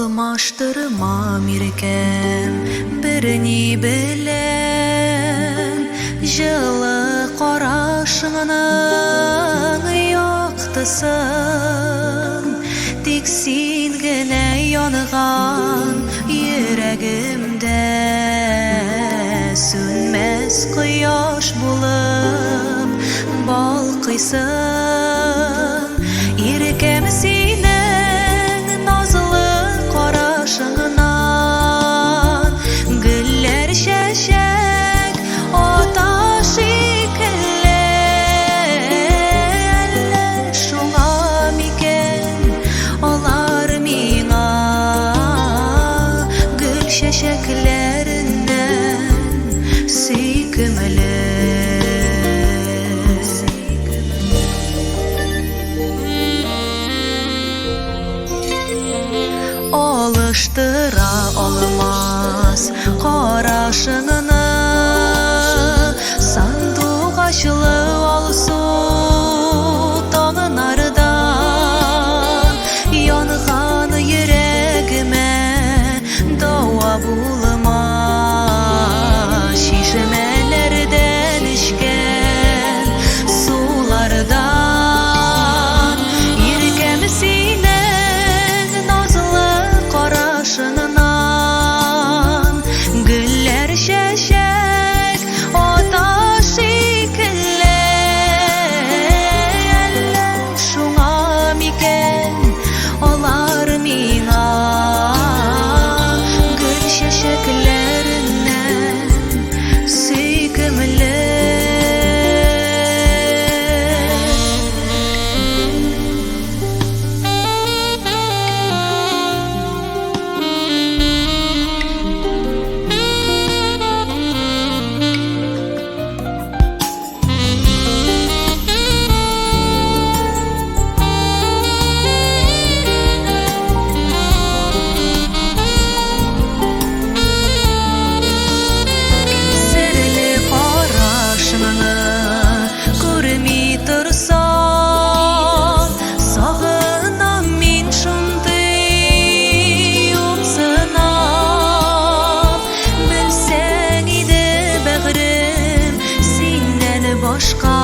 Алмаштырмам иркем біріне білем, жылы қарашыңның яқтысын, тек сен генә янған йөрәгемдә, сөнмәс кояш булып балкыйсың. Иркем синең назлы карашыңнан, гөлләр чәчәк ата шикелле. Әллә шуңа микән алар миңа гөл чәчәкләреннән сөйкемле. Алыштыра алмас карашыңны, сандугачлы алсу таңнардан, янган йөрәгемә дауа булма. Шишмәләрдән эчкән сулардан, иркем синең назлы карашыңнан, гөлләр чәчәк ата шикелле. Әллә шуңа микән алар миңа гөл чәчәкләреннән сөйкемле. Башка